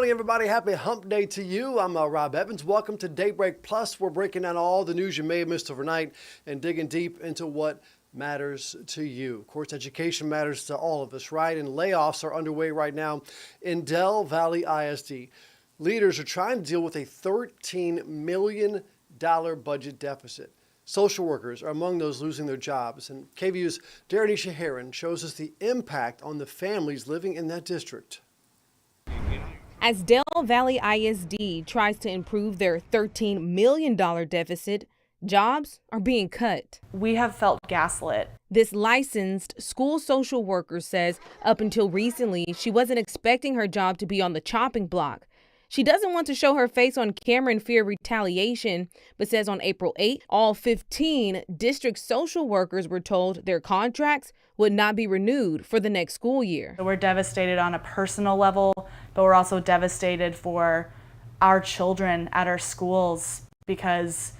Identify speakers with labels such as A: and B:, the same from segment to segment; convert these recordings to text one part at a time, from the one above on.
A: morning, everybody. Happy hump day to you. I'm Rob Evans. Welcome to Daybreak Plus. We're breaking down all the news you may have missed overnight and digging deep into what matters to you. Of course, education matters to all of us, right? And layoffs are underway right now in Del Valley ISD. Leaders are trying to deal with a $13 million budget deficit. Social workers are among those losing their jobs. And KVUE's Darth shows us the impact on the families living in that district.
B: As Del Valley ISD tries to improve their $13 million deficit, jobs are being cut.
C: We have felt gaslit.
B: This licensed school social worker says up until recently, she wasn't expecting her job to be on the chopping block. She doesn't want to show her face on camera in fear of retaliation, but says on April 8, all 15 district social workers were told their contracts would not be renewed for the next school year.
C: We're devastated on a personal level, but we're also devastated for our children at our schools because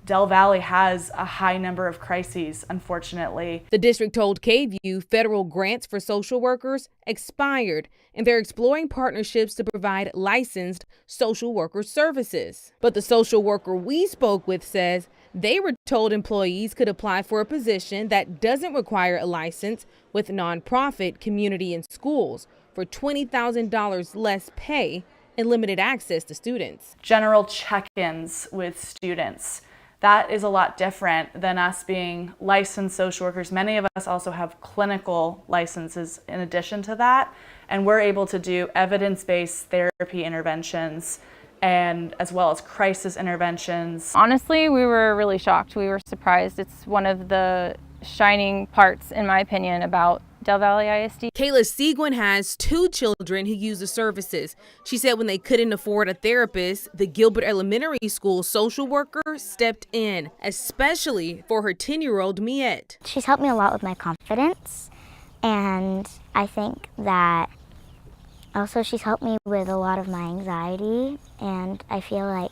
C: Del Valley has a high number of crises, unfortunately.
B: The district told KVUE federal grants for social workers expired, and they're exploring partnerships to provide licensed social worker services. But the social worker we spoke with says they were told employees could apply for a position that doesn't require a license with nonprofit, community, and schools for $20,000 less pay and limited access to students.
C: General check-ins with students. That is a lot different than us being licensed social workers. Many of us also have clinical licenses in addition to that, and we're able to do evidence-based therapy interventions and as well as crisis interventions.
D: Honestly, we were really shocked. We were surprised. It's one of the shining parts, in my opinion, about Del Valley ISD.
B: Kayla Seguin has 2 children who use the services. She said when they couldn't afford a therapist, the Gilbert Elementary School social worker stepped in, especially for her 10-year-old Miette.
E: She's helped me a lot with my confidence, and I think that also she's helped me with a lot of my anxiety, and I feel like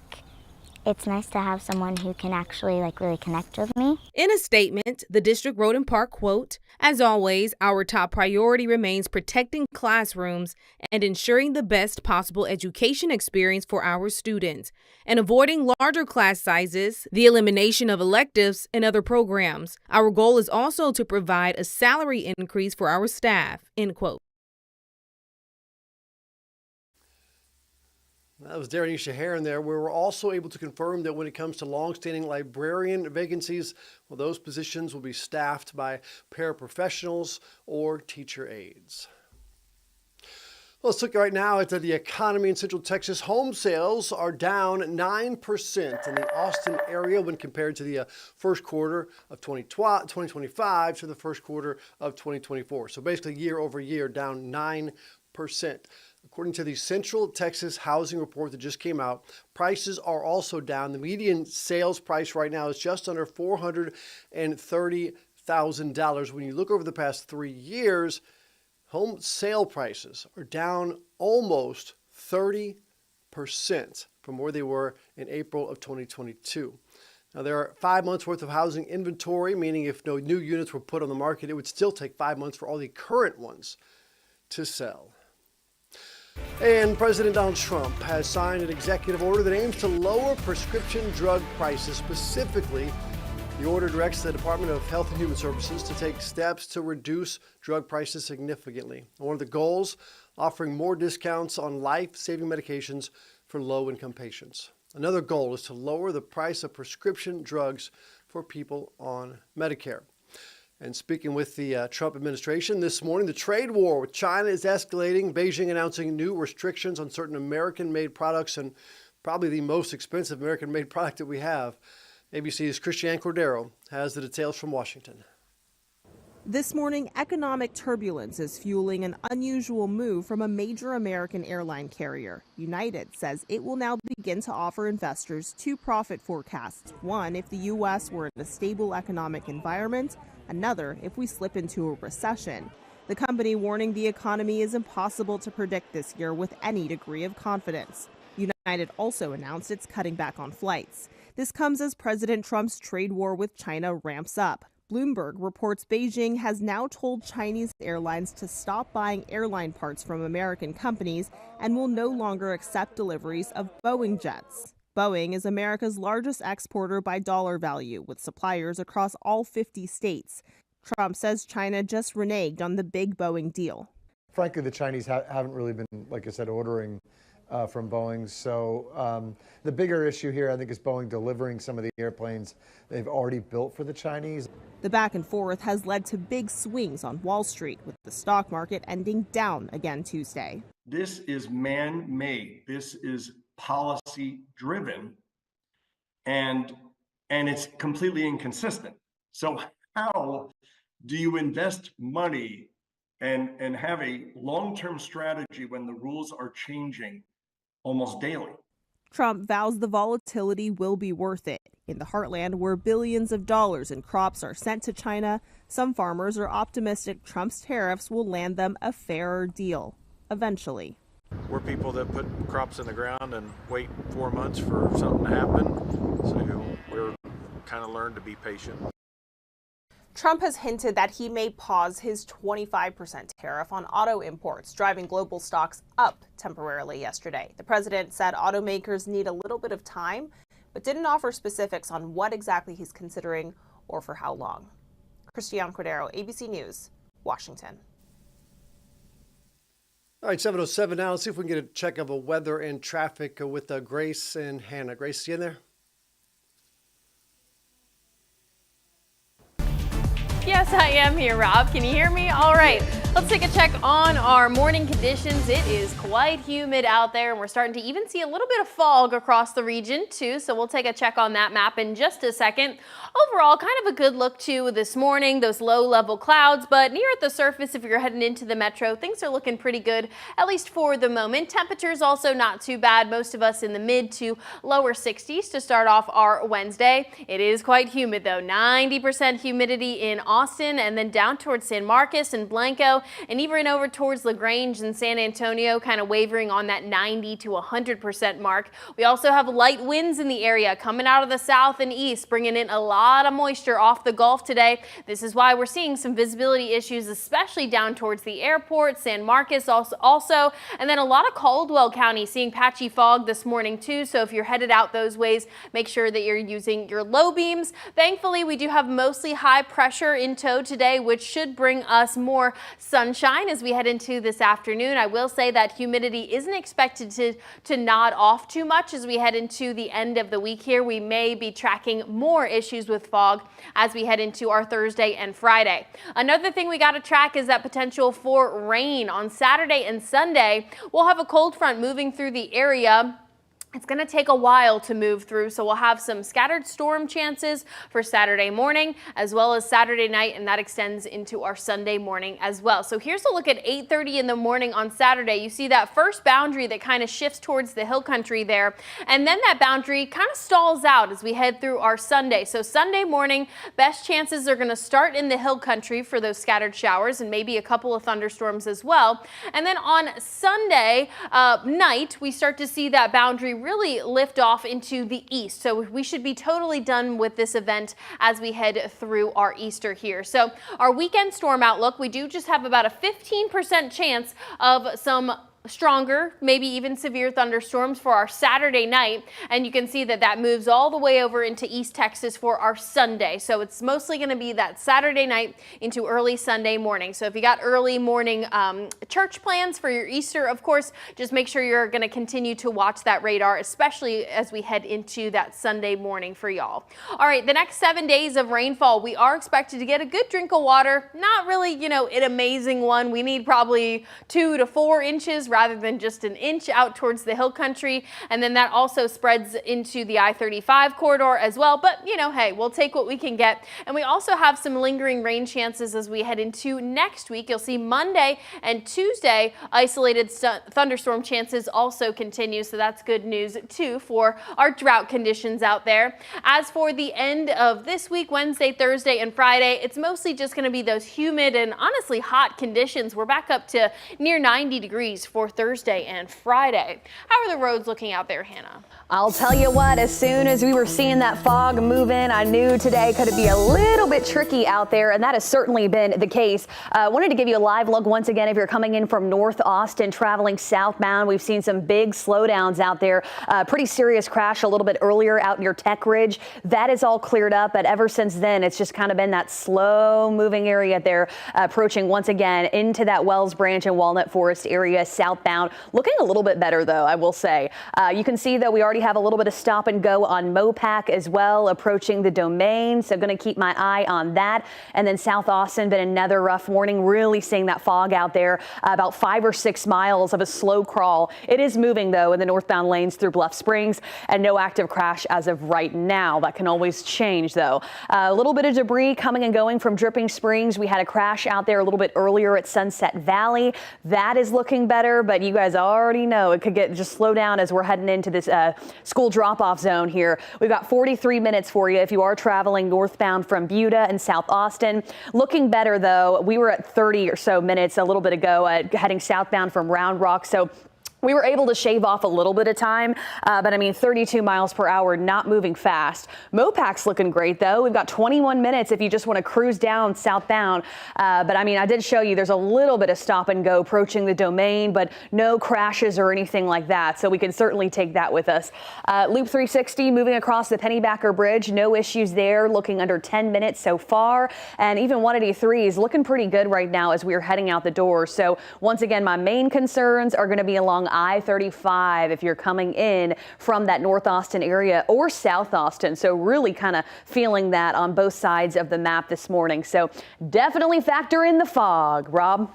E: it's nice to have someone who can actually really connect with me.
B: In a statement, the district wrote in part, quote, "As always, our top priority remains protecting classrooms and ensuring the best possible education experience for our students and avoiding larger class sizes, the elimination of electives, and other programs. Our goal is also to provide a salary increase for our staff," end quote.
A: That was Darren Shaharan there. We were also able to confirm that when it comes to longstanding librarian vacancies, well, those positions will be staffed by paraprofessionals or teacher aides. Let's look right now at the economy in Central Texas. Home sales are down 9% in the Austin area when compared to the first quarter of 2025 to the first quarter of 2024. So basically year over year, down 9%. According to the Central Texas housing report that just came out, prices are also down. The median sales price right now is just under $430,000. When you look over the past 3 years, home sale prices are down almost 30% from where they were in April of 2022. Now, there are 5 months worth of housing inventory, meaning if no new units were put on the market, it would still take 5 months for all the current ones to sell. And President Donald Trump has signed an executive order that aims to lower prescription drug prices. Specifically, the order directs the Department of Health and Human Services to take steps to reduce drug prices significantly. One of the goals, offering more discounts on life-saving medications for low-income patients. Another goal is to lower the price of prescription drugs for people on Medicare. And speaking with the Trump administration this morning, the trade war with China is escalating. Beijing announcing new restrictions on certain American-made products, and probably the most expensive American-made product that we have. ABC's Christiane Cordero has the details from Washington.
F: This morning, economic turbulence is fueling an unusual move from a major American airline carrier. United says it will now begin to offer investors 2 profit forecasts. One, if the U.S. were in a stable economic environment, another, if we slip into a recession. The company warning the economy is impossible to predict this year with any degree of confidence. United also announced it's cutting back on flights. This comes as President Trump's trade war with China ramps up. Bloomberg reports Beijing has now told Chinese airlines to stop buying airline parts from American companies and will no longer accept deliveries of Boeing jets. Boeing is America's largest exporter by dollar value, with suppliers across all 50 states. Trump says China just reneged on the big Boeing deal.
G: Frankly, the Chinese haven't really been, like I said, ordering from Boeing. So the bigger issue here, I think, is Boeing delivering some of the airplanes they've already built for the Chinese.
F: The back and forth has led to big swings on Wall Street, with the stock market ending down again Tuesday.
H: This is man-made. This is policy-driven, and it's completely inconsistent. So how do you invest money and have a long-term strategy when the rules are changing almost daily?
F: Trump vows the volatility will be worth it. In the heartland, where billions of dollars in crops are sent to China, some farmers are optimistic Trump's tariffs will land them a fairer deal, eventually.
I: We're people that put crops in the ground and wait 4 months for something to happen, so we're kind of learned to be patient.
F: Trump has hinted that he may pause his 25% tariff on auto imports, driving global stocks up temporarily yesterday. The president said automakers need a little bit of time, but didn't offer specifics on what exactly he's considering or for how long. Christiane Cordero, ABC News, Washington.
A: All right, 7:07 now. Let's see if we can get a check of the weather and traffic with Grace and Hannah. Grace, you in there?
J: Yes, I am here, Rob. Can you hear me? All right, let's take a check on our morning conditions. It is quite humid out there, and we're starting to even see a little bit of fog across the region, too. So we'll take a check on that map in just a second. Overall, kind of a good look, too, this morning, those low-level clouds. But near at the surface, if you're heading into the metro, things are looking pretty good, at least for the moment. Temperatures also not too bad. Most of us in the mid to lower 60s to start off our Wednesday. It is quite humid, though. 90% humidity in Austin, and then down towards San Marcos and Blanco, and even over towards LaGrange and San Antonio, kind of wavering on that 90 to 100% mark. We also have light winds in the area coming out of the south and east, bringing in a lot of moisture off the Gulf today. This is why we're seeing some visibility issues, especially down towards the airport, San Marcos also, and then a lot of Caldwell County seeing patchy fog this morning too. So if you're headed out those ways, make sure that you're using your low beams. Thankfully, we do have mostly high pressure in tow today, which should bring us more sunshine as we head into this afternoon. I will say that humidity isn't expected to nod off too much as we head into the end of the week here. We may be tracking more issues with fog as we head into our Thursday and Friday. Another thing we got to track is that potential for rain on Saturday and Sunday. We'll have a cold front moving through the area. It's going to take a while to move through, so we'll have some scattered storm chances for Saturday morning as well as Saturday night, and that extends into our Sunday morning as well. So here's a look at 8:30 in the morning on Saturday. You see that first boundary that kind of shifts towards the hill country there, and then that boundary kind of stalls out as we head through our Sunday. So Sunday morning, best chances are going to start in the hill country for those scattered showers and maybe a couple of thunderstorms as well. And then on Sunday night, we start to see that boundary really lift off into the east. So we should be totally done with this event as we head through our Easter here. So our weekend storm outlook, we do just have about a 15% chance of some stronger, maybe even severe thunderstorms for our Saturday night. And you can see that that moves all the way over into East Texas for our Sunday. So it's mostly going to be that Saturday night into early Sunday morning. So if you got early morning church plans for your Easter, of course, just make sure you're going to continue to watch that radar, especially as we head into that Sunday morning for y'all. All right, the next 7 days of rainfall, we are expected to get a good drink of water. Not really, an amazing one. We need probably 2 to 4 inches rather than just an inch out towards the hill country. And then that also spreads into the I-35 corridor as well. But, hey, we'll take what we can get. And we also have some lingering rain chances as we head into next week. You'll see Monday and Tuesday, isolated thunderstorm chances also continue. So that's good news, too, for our drought conditions out there. As for the end of this week, Wednesday, Thursday, and Friday, it's mostly just going to be those humid and honestly hot conditions. We're back up to near 90 degrees for for Thursday and Friday. How are the roads looking out there, Hannah?
K: I'll tell you what, as soon as we were seeing that fog move in, I knew today could be a little bit tricky out there, and that has certainly been the case. Wanted to give you a live look once again. If you're coming in from North Austin, traveling southbound, we've seen some big slowdowns out there. Pretty serious crash a little bit earlier out near Tech Ridge. That is all cleared up, but ever since then, it's just kind of been that slow moving area there, approaching once again into that Wells Branch and Walnut Forest area southbound. Looking a little bit better, though, I will say. You can see that we already have a little bit of stop and go on Mopac as well, approaching the Domain, so going to keep my eye on that. And then South Austin, been another rough morning, really seeing that fog out there, about 5 or 6 miles of a slow crawl. It is moving, though, in the northbound lanes through Bluff Springs, and no active crash as of right now. That can always change, though. A little bit of debris coming and going from Dripping Springs. We had a crash out there a little bit earlier at Sunset Valley. That is looking better, but you guys already know it could just slow down as we're heading into this school drop-off zone here. We've got 43 minutes for you if you are traveling northbound from Buda and South Austin. Looking better, though. We were at 30 or so minutes a little bit ago heading southbound from Round Rock, so we were able to shave off a little bit of time, but I mean, 32 miles per hour, not moving fast. Mopac's looking great, though. We've got 21 minutes if you just want to cruise down southbound. But I mean, I did show you there's a little bit of stop and go approaching the Domain, but no crashes or anything like that. So we can certainly take that with us. Loop 360 moving across the Pennybacker Bridge. No issues there, looking under 10 minutes so far. And even 183 is looking pretty good right now as we are heading out the door. So once again, my main concerns are going to be along I-35 if you're coming in from that North Austin area or South Austin. So really kind of feeling that on both sides of the map this morning. So definitely factor in the fog. Rob?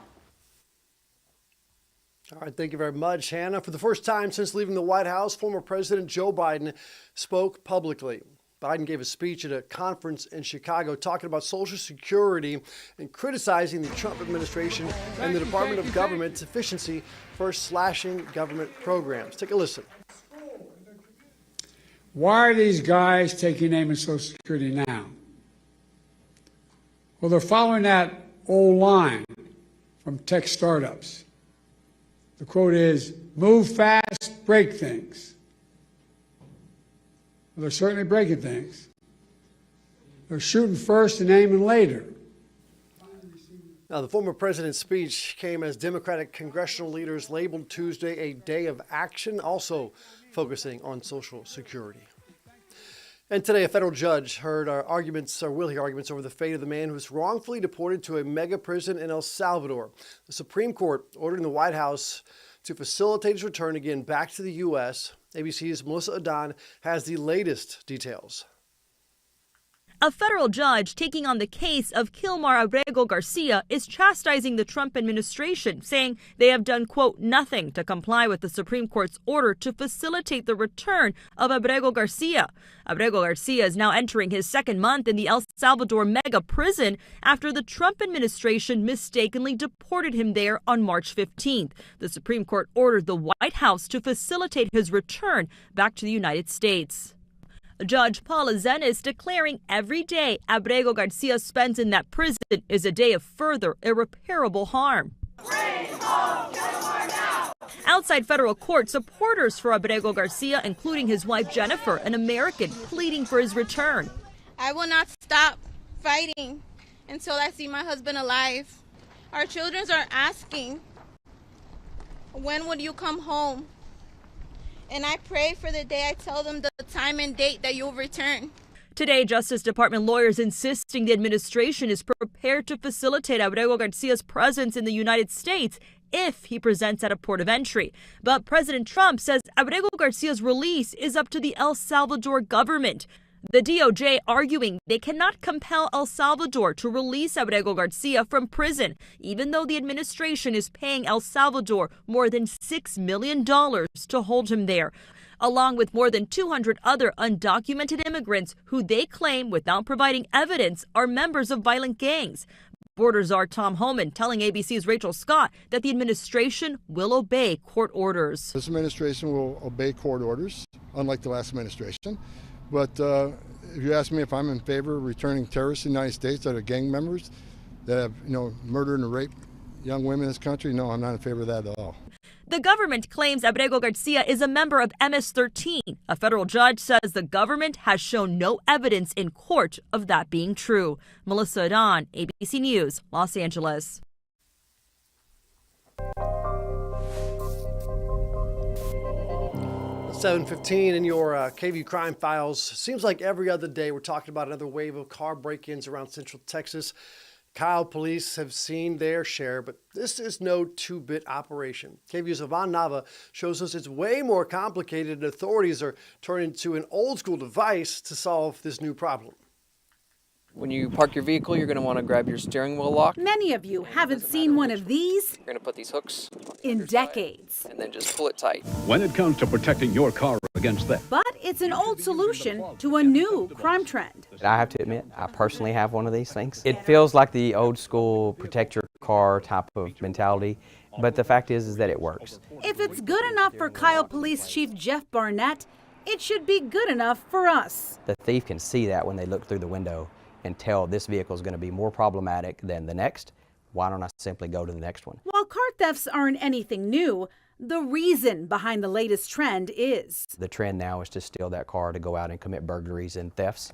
A: All right, thank you very much, Hannah. For the first time since leaving the White House, former President Joe Biden spoke publicly. Biden gave a speech at a conference in Chicago talking about Social Security and criticizing the Trump administration and the Department of Government's efficiency for slashing government programs. Take a listen.
L: Why are these guys taking aim at Social Security now? Well, they're following that old line from tech startups. The quote is, move fast, break things. Well, they're certainly breaking things. They're shooting first and aiming later.
A: Now, the former president's speech came as Democratic congressional leaders labeled Tuesday a day of action, also focusing on Social Security. And today, a federal judge will hear arguments over the fate of the man who was wrongfully deported to a mega prison in El Salvador. The Supreme Court ordering the White House to facilitate his return again back to the U.S. ABC's Melissa Adan has the latest details.
M: A federal judge taking on the case of Kilmar Abrego Garcia is chastising the Trump administration, saying they have done, quote, nothing to comply with the Supreme Court's order to facilitate the return of Abrego Garcia. Abrego Garcia is now entering his second month in the El Salvador mega prison after the Trump administration mistakenly deported him there on March 15th. The Supreme Court ordered the White House to facilitate his return back to the United States. Judge Paula Zenes declaring every day Abrego Garcia spends in that prison is a day of further irreparable harm. Outside federal court, supporters for Abrego Garcia, including his wife Jennifer, an American, pleading for his return.
N: I will not stop fighting until I see my husband alive. Our children are asking, when would you come home? And I pray for the day I tell them the time and date that you'll return.
M: Today, Justice Department lawyers insisting the administration is prepared to facilitate Abrego Garcia's presence in the United States if he presents at a port of entry. But President Trump says Abrego Garcia's release is up to the El Salvador government. The DOJ arguing they cannot compel El Salvador to release Abrego Garcia from prison, even though the administration is paying El Salvador more than $6 million to hold him there, along with more than 200 other undocumented immigrants who they claim, without providing evidence, are members of violent gangs. Border Czar Tom Homan telling ABC's Rachel Scott that the administration will obey court orders.
O: This administration will obey court orders, unlike the last administration. But if you ask me if I'm in favor of returning terrorists to the United States that are gang members that have, murdered and raped young women in this country, no, I'm not in favor of that at all.
M: The government claims Abrego Garcia is a member of MS-13. A federal judge says the government has shown no evidence in court of that being true. Melissa Adan, ABC News, Los Angeles.
A: 7:15 in your KVUE Crime Files. Seems like every other day we're talking about another wave of car break-ins around Central Texas. Kyle police have seen their share, but this is no two-bit operation. KVUE's Yvonne Nava shows us it's way more complicated, and authorities are turning to an old-school device to solve this new problem.
P: When you park your vehicle, you're going to want to grab your steering wheel lock.
Q: Many of you haven't seen one of these
P: You're going to put these hooks
Q: in decades.
P: and then just pull it tight.
R: When it comes to protecting your car against theft.
Q: But it's an old solution to a new crime trend.
S: I have to admit, I personally have one of these things. It feels like the old school protect your car type of mentality, but the fact is that it works.
Q: If it's good enough for Kyle Police Chief Jeff Barnett, it should be good enough for us.
S: The thief can see that when they look through the window and tell this vehicle is going to be more problematic than the next. Why don't I simply go to the next one?
Q: While car thefts aren't anything new, the reason behind the latest trend is
S: The trend now is to steal that car to go out and commit burglaries and thefts.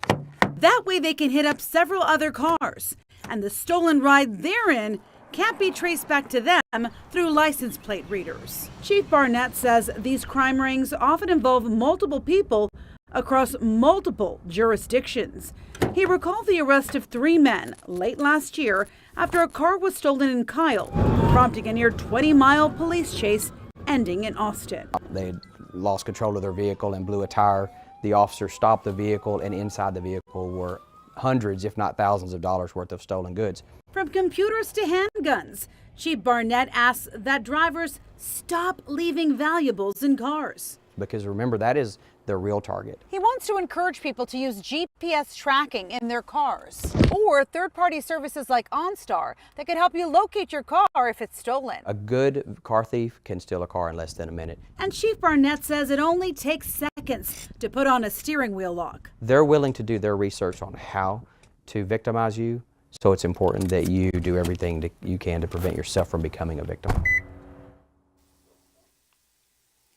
Q: that way they can hit up several other cars, and the stolen ride they're in can't be traced back to them through license plate readers. Chief Barnett says these crime rings often involve multiple people across multiple jurisdictions. He recalled the arrest of 3 men late last year after a car was stolen in Kyle, prompting a near 20-mile police chase ending in Austin.
S: They had lost control of their vehicle and blew a tire. The officer stopped the vehicle, and inside the vehicle were hundreds, if not thousands of dollars worth of stolen goods.
Q: From computers to handguns, Chief Barnett asks that drivers stop leaving valuables in cars.
S: Because remember, that is their real target.
T: He wants to encourage people to use GPS tracking in their cars or third-party services like OnStar that could help you locate your car if it's stolen.
S: A good car thief can steal a car in less than a minute.
Q: And Chief Barnett says it only takes seconds to put on a steering wheel lock.
S: They're willing to do their research on how to victimize you, so it's important that you do everything that you can to prevent yourself from becoming a victim.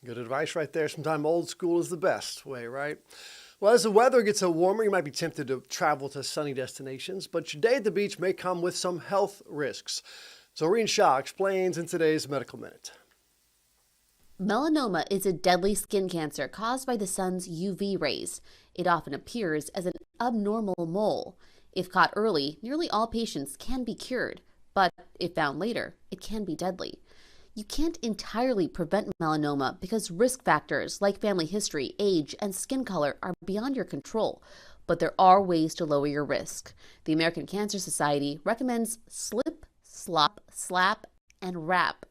A: Good advice right there. Sometimes old school is the best way, right? Well, as the weather gets warmer, you might be tempted to travel to sunny destinations, but your day at the beach may come with some health risks. Zoreen Shah explains in today's Medical Minute.
U: Melanoma is a deadly skin cancer caused by the sun's UV rays. It often appears as an abnormal mole. If caught early, nearly all patients can be cured, but if found later, it can be deadly. You can't entirely prevent melanoma because risk factors like family history, age, and skin color are beyond your control, but there are ways to lower your risk. The American Cancer Society recommends slip, slop, slap, and wrap.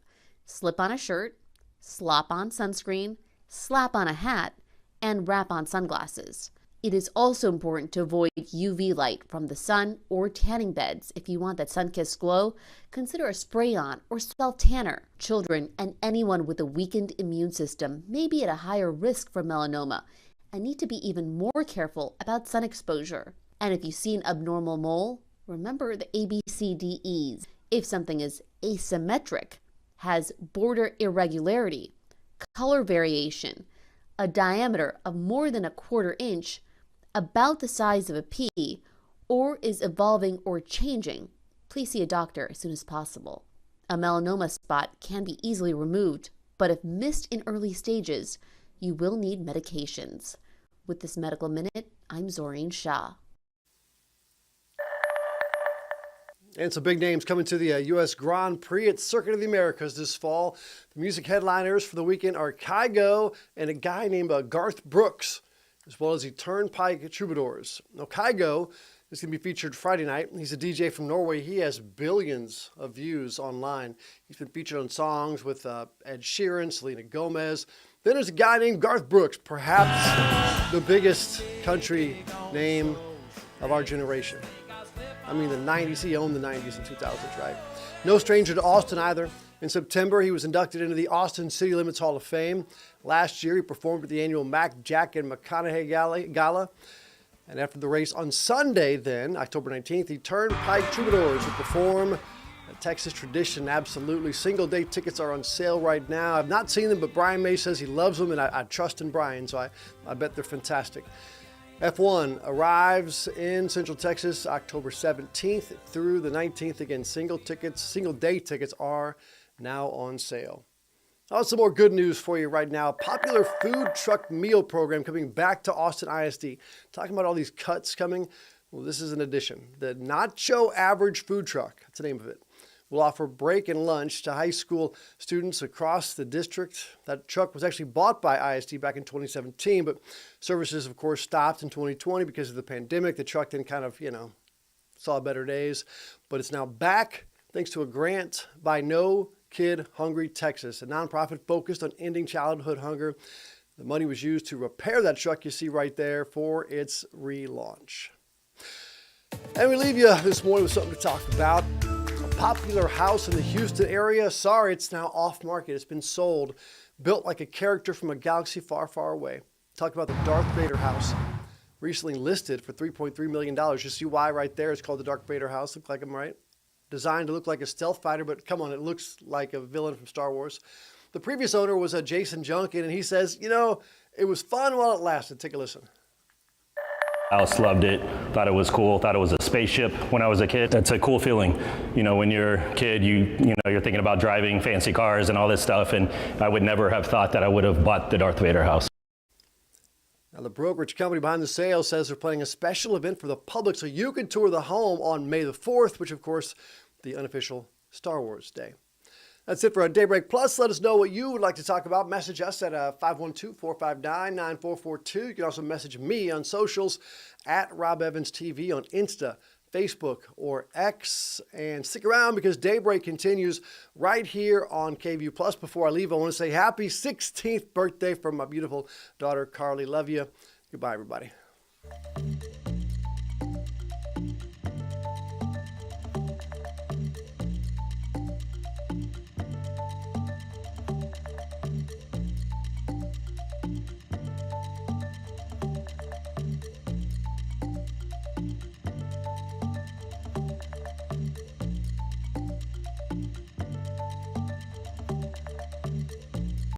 U: Slip on a shirt, slop on sunscreen, slap on a hat, and wrap on sunglasses. It is also important to avoid UV light from the sun or tanning beds. If you want that sun-kissed glow, consider a spray-on or self-tanner. Children and anyone with a weakened immune system may be at a higher risk for melanoma and need to be even more careful about sun exposure. And if you see an abnormal mole, remember the ABCDEs. If something is asymmetric, has border irregularity, color variation, a diameter of more than 1/4 inch, about the size of a pea, or is evolving or changing, please see a doctor as soon as possible. A melanoma spot can be easily removed, but if missed in early stages, you will need medications. With this Medical Minute, I'm Zoreen Shah.
A: And some big names coming to the U.S. Grand Prix at Circuit of the Americas this fall. The music headliners for the weekend are Kygo and a guy named Garth Brooks, as well as the Turnpike Troubadours. Now, Kygo is going to be featured Friday night. He's a DJ from Norway. He has billions of views online. He's been featured on songs with Ed Sheeran, Selena Gomez. Then there's a guy named Garth Brooks, perhaps the biggest country name of our generation. I mean, the 90s, he owned the 90s and 2000s, right? No stranger to Austin either. In September, he was inducted into the Austin City Limits Hall of Fame. Last year, he performed at the annual Mac, Jack, and McConaughey Gala. And after the race on Sunday then, October 19th, the Turnpike Troubadours will perform A Texas tradition, absolutely. Single-day tickets are on sale right now. I've not seen them, but Brian May says he loves them, and I trust in Brian, so I bet they're fantastic. F1 arrives in Central Texas October 17th through the 19th. Again, single-day tickets are now on sale. Some more good news for you right now. Popular food truck meal program coming back to Austin ISD. Talking about all these cuts coming. Well, this is an addition. The Nacho Average Food Truck, that's the name of it, will offer break and lunch to high school students across the district. That truck was actually bought by ISD back in 2017, but services, of course, stopped in 2020 because of the pandemic. The truck then kind of, saw better days, but it's now back thanks to a grant by No Kid Hungry Texas, a nonprofit focused on ending childhood hunger. The money was used to repair that truck you see right there for its relaunch. And we leave you this morning with something to talk about. A popular house in the Houston area. Sorry, it's now off market. It's been sold. Built like a character from a galaxy far, far away. Talk about the Darth Vader house. Recently listed for $3.3 million. You see why right there. It's called the Darth Vader house. Look like him, right? Designed to look like a stealth fighter, but come on, it looks like a villain from Star Wars. The previous owner was a Jason Junkin, and he says, it was fun while it lasted. Take a listen.
C: House, loved it, thought it was cool, thought it was a spaceship when I was a kid. That's a cool feeling. When you're a kid, you're thinking about driving fancy cars and all this stuff, and I would never have thought that I would have bought the Darth Vader house.
A: Now, the brokerage company behind the sale says they're planning a special event for the public so you can tour the home on May the 4th, which, of course, the unofficial Star Wars day. That's it for our Daybreak Plus. Let us know what you would like to talk about. Message us at 512-459-9442. You can also message me on socials at Rob Evans TV on Insta, Facebook, or X. And stick around because Daybreak continues right here on KVUE Plus. Before I leave, I want to say happy 16th birthday from my beautiful daughter, Carly. Love you. Goodbye, everybody.